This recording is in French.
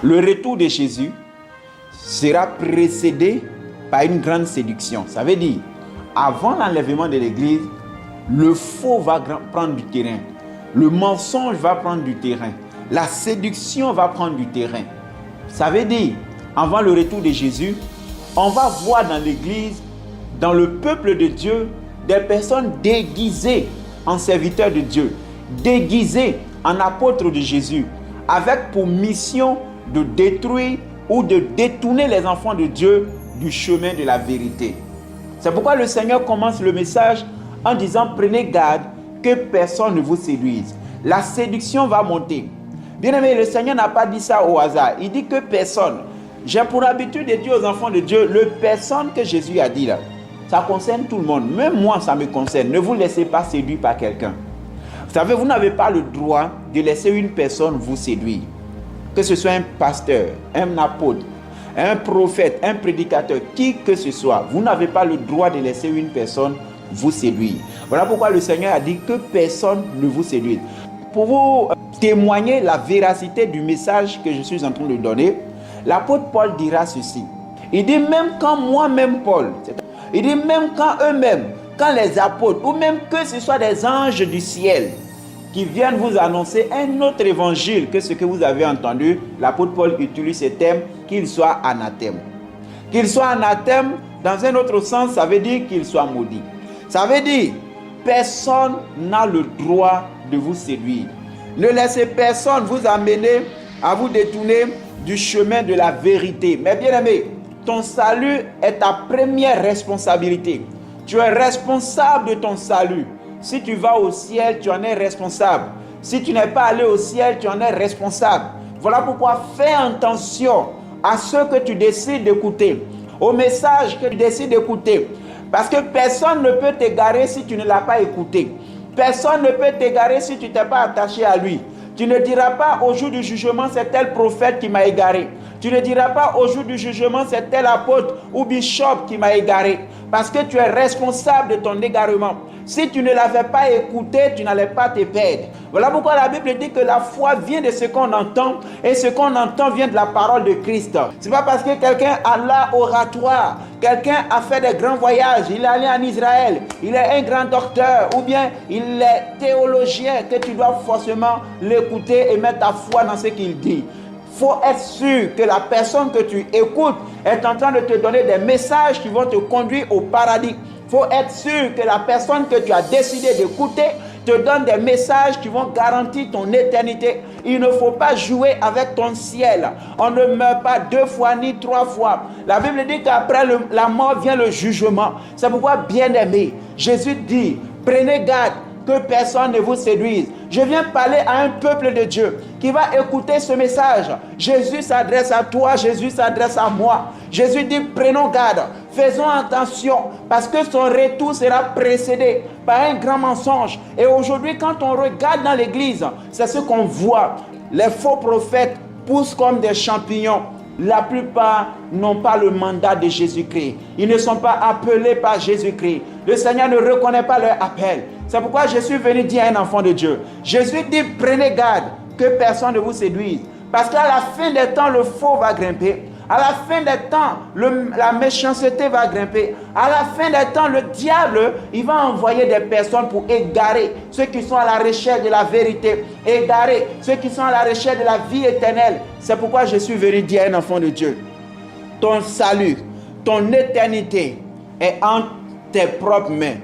le retour de Jésus sera précédé par une grande séduction. Ça veut dire, avant l'enlèvement de l'Église, le faux va prendre du terrain. Le mensonge va prendre du terrain. La séduction va prendre du terrain. Ça veut dire, avant le retour de Jésus, on va voir dans l'Église, dans le peuple de Dieu, des personnes déguisées en serviteurs de Dieu, déguisées en apôtres de Jésus, avec pour mission de détruire ou de détourner les enfants de Dieu du chemin de la vérité. C'est pourquoi le Seigneur commence le message en disant « Prenez garde que personne ne vous séduise. » La séduction va monter. Bien aimé, le Seigneur n'a pas dit ça au hasard. Il dit que personne. J'ai pour habitude de dire aux enfants de Dieu, le personne que Jésus a dit là, ça concerne tout le monde. Même moi, ça me concerne. Ne vous laissez pas séduire par quelqu'un. Vous savez, vous n'avez pas le droit de laisser une personne vous séduire. Que ce soit un pasteur, un apôtre, un prophète, un prédicateur, qui que ce soit, vous n'avez pas le droit de laisser une personne vous séduire. Voilà pourquoi le Seigneur a dit que personne ne vous séduise. Pour vous témoigner la véracité du message que je suis en train de donner, l'apôtre Paul dira ceci. Il dit même quand moi-même Paul, il dit même quand eux-mêmes, quand les apôtres, ou même que ce soit des anges du ciel qui viennent vous annoncer un autre évangile que ce que vous avez entendu, l'apôtre Paul utilise ce terme, qu'il soit anathème. Qu'il soit anathème, dans un autre sens, ça veut dire qu'il soit maudit. Ça veut dire, personne n'a le droit de vous séduire. Ne laissez personne vous amener à vous détourner du chemin de la vérité. Mais bien aimé, ton salut est ta première responsabilité. Tu es responsable de ton salut. Si tu vas au ciel, tu en es responsable. Si tu n'es pas allé au ciel, tu en es responsable. Voilà pourquoi fais attention à ce que tu décides d'écouter, au message que tu décides d'écouter. Parce que personne ne peut t'égarer si tu ne l'as pas écouté. Personne ne peut t'égarer si tu ne t'es pas attaché à lui. Tu ne diras pas au jour du jugement, c'est tel prophète qui m'a égaré. Tu ne diras pas au jour du jugement, c'est tel apôtre ou bishop qui m'a égaré. Parce que tu es responsable de ton égarement. Si tu ne l'avais pas écouté, tu n'allais pas te perdre. Voilà pourquoi la Bible dit que la foi vient de ce qu'on entend et ce qu'on entend vient de la parole de Christ. Ce n'est pas parce que quelqu'un a l'art oratoire, quelqu'un a fait des grands voyages, il est allé en Israël, il est un grand docteur ou bien il est théologien que tu dois forcément l'écouter et mettre ta foi dans ce qu'il dit. Il faut être sûr que la personne que tu écoutes est en train de te donner des messages qui vont te conduire au paradis. Il faut être sûr que la personne que tu as décidé d'écouter te donne des messages qui vont garantir ton éternité. Il ne faut pas jouer avec ton ciel. On ne meurt pas 2 fois ni 3 fois. La Bible dit qu'après la mort vient le jugement. C'est pourquoi, bien aimé, Jésus dit, prenez garde que personne ne vous séduise. Je viens parler à un peuple de Dieu qui va écouter ce message. Jésus s'adresse à toi, Jésus s'adresse à moi. Jésus dit, prenons garde, faisons attention, parce que son retour sera précédé par un grand mensonge. Et aujourd'hui, quand on regarde dans l'église, c'est ce qu'on voit. Les faux prophètes poussent comme des champignons. La plupart n'ont pas le mandat de Jésus-Christ. Ils ne sont pas appelés par Jésus-Christ. Le Seigneur ne reconnaît pas leur appel. C'est pourquoi je suis venu dire à un enfant de Dieu. Jésus dit, prenez garde que personne ne vous séduise. Parce qu'à la fin des temps, le faux va grimper. À la fin des temps, la méchanceté va grimper. À la fin des temps, le diable, il va envoyer des personnes pour égarer ceux qui sont à la recherche de la vérité, égarer ceux qui sont à la recherche de la vie éternelle. C'est pourquoi je suis venu dire à un enfant de Dieu, ton salut, ton éternité est entre tes propres mains.